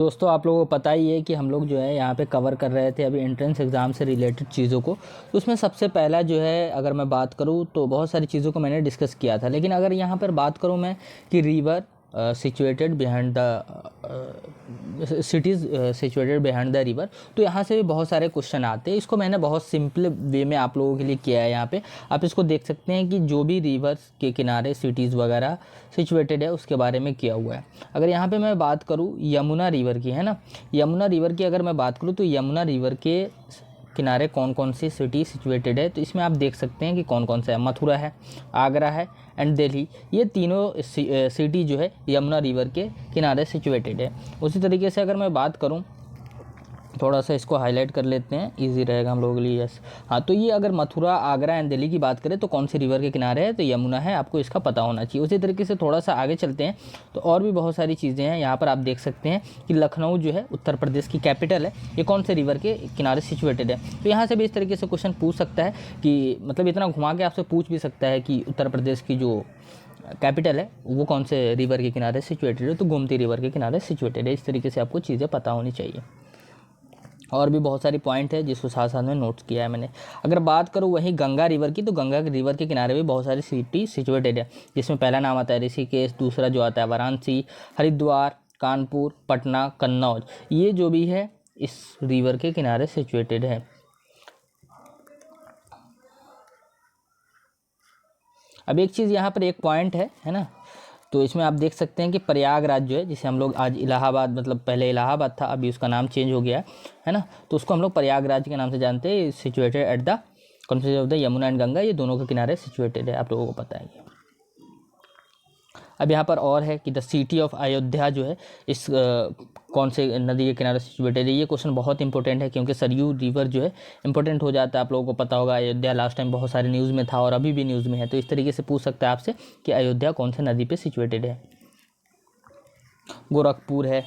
दोस्तों आप लोगों को पता ही है कि हम लोग जो है यहाँ पे कवर कर रहे थे अभी एंट्रेंस एग्ज़ाम से रिलेटेड चीज़ों को। तो उसमें सबसे पहला जो है अगर मैं बात करूँ तो बहुत सारी चीज़ों को मैंने डिस्कस किया था, लेकिन अगर यहाँ पर बात करूँ मैं कि river situated behind the cities situated behind the river, तो यहाँ से भी बहुत सारे क्वेश्चन आते हैं। इसको मैंने बहुत सिंपल वे में आप लोगों के लिए किया है। यहाँ पे आप इसको देख सकते हैं कि जो भी रिवर्स के किनारे सिटीज़ वगैरह सिचुएटेड है उसके बारे में किया हुआ है। अगर यहाँ पे मैं बात करूँ यमुना रिवर की, है ना, यमुना रिवर की अगर मैं बात करूँ तो यमुना रिवर के किनारे कौन कौन सी सिटी सिचुएटेड है, तो इसमें आप देख सकते हैं कि कौन कौन सा है। मथुरा है, आगरा है एंड दिल्ली, ये तीनों सिटी जो है यमुना रिवर के किनारे सिचुएटेड है। उसी तरीके से अगर मैं बात करूं, थोड़ा सा इसको हाईलाइट कर लेते हैं, इजी रहेगा हम लोगों के लिए। यस, हाँ, तो ये अगर मथुरा, आगरा एंड दिल्ली की बात करें तो कौन सी रिवर के किनारे है, तो यमुना है, आपको इसका पता होना चाहिए। उसी तरीके से थोड़ा सा आगे चलते हैं तो और भी बहुत सारी चीज़ें हैं। यहाँ पर आप देख सकते हैं कि लखनऊ जो है उत्तर प्रदेश की कैपिटल है, ये कौन से रिवर के किनारे सिचुएटेड है। तो यहाँ से भी इस तरीके से क्वेश्चन पूछ सकता है कि मतलब इतना घुमा के आपसे पूछ भी सकता है कि उत्तर प्रदेश की जो कैपिटल है वो कौन से रिवर के किनारे सिचुएटेड है, तो गोमती रिवर के किनारे सिचुएटेड है। इस तरीके से आपको चीज़ें पता होनी चाहिए। और भी बहुत सारी पॉइंट है जिसको साथ साथ में नोट्स किया है मैंने। अगर बात करूँ वहीं गंगा रिवर की, तो गंगा रिवर के किनारे भी बहुत सारी सिटी सिचुएटेड है, जिसमें पहला नाम आता है ऋषिकेश, दूसरा जो आता है वाराणसी, हरिद्वार, कानपुर, पटना, कन्नौज, ये जो भी है इस रिवर के किनारे सिचुएटेड है। अब एक चीज़ यहाँ पर एक पॉइंट है ना, तो इसमें आप देख सकते हैं कि प्रयागराज जो है, जिसे हम लोग आज इलाहाबाद, मतलब पहले इलाहाबाद था, अभी उसका नाम चेंज हो गया है ना, तो उसको हम लोग प्रयागराज के नाम से जानते हैं। Situated at the Confluence of the Yamuna and Ganga, ये दोनों के किनारे सिचुएटेड है, आप लोगों को पता है। अब यहाँ पर और है कि द सिटी ऑफ अयोध्या जो है इस कौन से नदी के किनारे सिचुएटेड है। ये क्वेश्चन बहुत इंपॉर्टेंट है क्योंकि सरयू रिवर जो है इंपॉर्टेंट हो जाता है। आप लोगों को पता होगा अयोध्या लास्ट टाइम बहुत सारे न्यूज़ में था और अभी भी न्यूज़ में है, तो इस तरीके से पूछ सकता है आपसे कि अयोध्या कौन से नदी पे सिचुएटेड है। गोरखपुर है,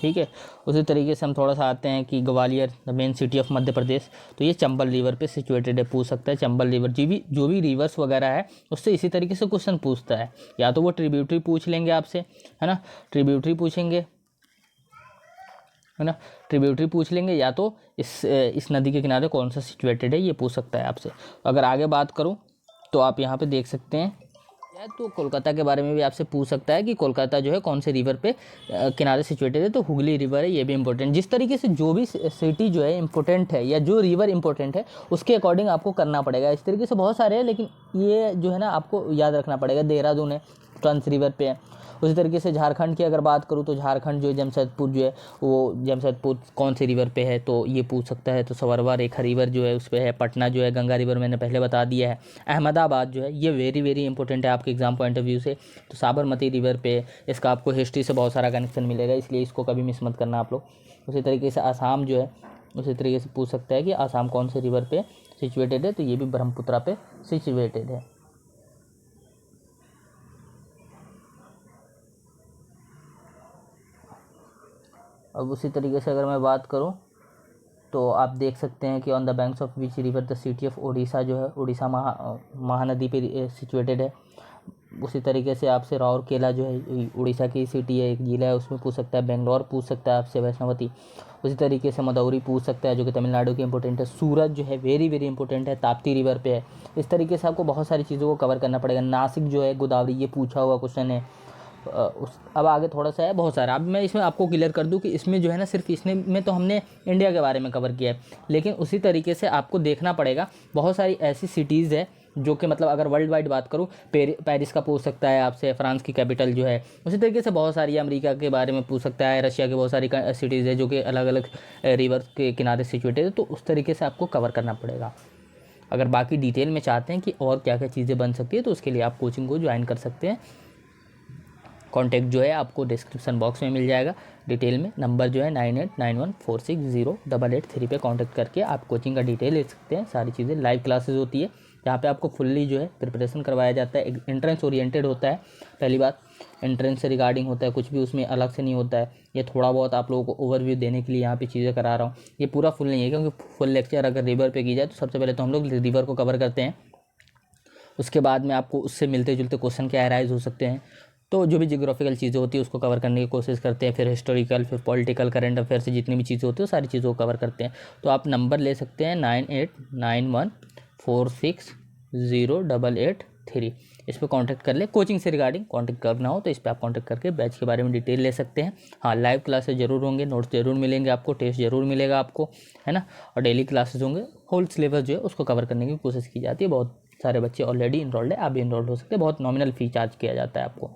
ठीक है। उसी तरीके से हम थोड़ा सा आते हैं कि Gwalior the main city of Madhya Pradesh, तो ये चंबल रिवर पे सिचुएटेड है, पूछ सकता है। चंबल रिवर जो भी रिवर्स वगैरह है उससे इसी तरीके से क्वेश्चन पूछता है, या तो वो ट्रिब्यूटरी पूछ लेंगे आपसे, है ना, ट्रिब्यूटरी पूछेंगे, है ना, ट्रिब्यूटरी पूछ लेंगे, या तो इस नदी के किनारे कौन सा सिचुएटेड है ये पूछ सकता है आपसे। अगर आगे बात करूँ तो आप यहाँ पे देख सकते हैं, तो कोलकाता के बारे में भी आपसे पूछ सकता है कि कोलकाता जो है कौन से रिवर पे किनारे सिचुएटेड है, तो हुगली रिवर है, ये भी इंपॉर्टेंट। जिस तरीके से जो भी सिटी जो है इंपॉर्टेंट है या जो रिवर इंपॉर्टेंट है उसके अकॉर्डिंग आपको करना पड़ेगा। इस तरीके से बहुत सारे हैं, लेकिन ये जो है ना आपको याद रखना पड़ेगा। देहरादून है, ट्रांस रिवर पे है। उसी तरीके से झारखंड की अगर बात करूँ तो झारखंड जो है जमशेदपुर जो है वो जमशेदपुर कौन से रिवर पे है, तो ये पूछ सकता है। तो सरवा रेखा रिवर जो है उस पर है। पटना जो है गंगा रिवर मैंने पहले बता दिया है। अहमदाबाद जो है ये वेरी वेरी इंपॉर्टेंट है आपके एग्जाम पॉइंट ऑफ व्यू से, तो साबरमती रिवर पे, इसका आपको हिस्ट्री से बहुत सारा कनेक्शन मिलेगा, इसलिए इसको कभी मिस मत करना आप लोग। उसी तरीके से आसाम जो है उसी तरीके से पूछ सकता है कि आसाम कौन से रिवर पे सिचुएटेड है, तो ये भी ब्रह्मपुत्रा पे सिचुएटेड है। अब उसी तरीके से अगर मैं बात करूं तो आप देख सकते हैं कि on the banks of which river the city of Orissa जो है उड़ीसा महानदी पे सिचुएटेड है। उसी तरीके से आपसे राउरकेला जो है उड़ीसा की सिटी है, एक जिला है, उसमें पूछ सकता है। बेंगलोर पूछ सकता है आपसे, वैष्णवती। उसी तरीके से मदौरी पूछ सकता है जो कि तमिलनाडु की इंपॉर्टेंट है। सूरत जो है वेरी वेरी इंपॉर्टेंट है, ताप्ती रिवर पे है। इस तरीके से आपको बहुत सारी चीज़ों को कवर करना पड़ेगा। नासिक जो है गोदावरी, ये पूछा हुआ क्वेश्चन है। अब आगे थोड़ा सा है, बहुत सारा। अब मैं इसमें आपको क्लियर कर दूं कि इसमें जो है ना सिर्फ इसमें में तो हमने इंडिया के बारे में कवर किया है, लेकिन उसी तरीके से आपको देखना पड़ेगा बहुत सारी ऐसी सिटीज़ है जो कि मतलब अगर वर्ल्ड वाइड बात करूँ, पेरिस का पूछ सकता है आपसे, फ्रांस की कैपिटल जो है। उसी तरीके से बहुत सारी अमेरिका के बारे में पूछ सकता है, रशिया की बहुत सारी सिटीज़ है जो कि अलग अलग रिवर के किनारे सिचुएटेड है, तो उस तरीके से आपको कवर करना पड़ेगा। अगर बाकी डिटेल में चाहते हैं कि और क्या क्या चीज़ें बन सकती है तो उसके लिए आप कोचिंग को ज्वाइन कर सकते हैं। कॉन्टैक्ट जो है आपको डिस्क्रिप्शन बॉक्स में मिल जाएगा डिटेल में। नंबर जो है 9891460883 पे कांटेक्ट करके आप कोचिंग का डिटेल ले सकते हैं। सारी चीज़ें लाइव क्लासेस होती है जहाँ पे आपको फुल्ली जो है प्रिपरेशन करवाया जाता है। एंट्रेंस ओरिएंटेड होता है, पहली बात एंट्रेंस से रिगार्डिंग होता है, कुछ भी उसमें अलग से नहीं होता है। ये थोड़ा बहुत आप लोगों को ओवरव्यू देने के लिए यहाँ पे चीज़ें करा रहा हूँ, ये पूरा फुल नहीं है, क्योंकि फुल लेक्चर अगर रिवर पे की जाए तो सबसे पहले तो हम लोग रिवर को कवर करते हैं, उसके बाद में आपको उससे मिलते जुलते क्वेश्चन क्या अराइज हो सकते हैं तो जो भी जियोग्राफिकल चीज़ें होती है उसको कवर करने की कोशिश करते हैं, फिर हिस्टोरिकल, फिर पॉलिटिकल, करंट अफेयर से जितनी भी चीज़ें होती है वो सारी चीज़ों को कवर करते हैं। तो आप नंबर ले सकते हैं 9891460883, इस पर कॉन्टैक्ट कर ले। कोचिंग से रिगार्डिंग कॉन्टैक्ट करना हो तो इस पर आप कॉन्टैक्ट करके बैच के बारे में डिटेल ले सकते हैं। हाँ, लाइव क्लासेस जरूर होंगे, नोट्स जरूर मिलेंगे आपको, टेस्ट जरूर मिलेगा आपको, है ना, और डेली क्लासेस होंगे। होल सिलेबस जो है उसको कवर करने की कोशिश की जाती है। बहुत सारे बच्चे ऑलरेडी इनरोल्ड है, आप भी इनरोल्ड हो सकते हैं। बहुत नॉमिनल फ़ी चार्ज किया जाता है आपको।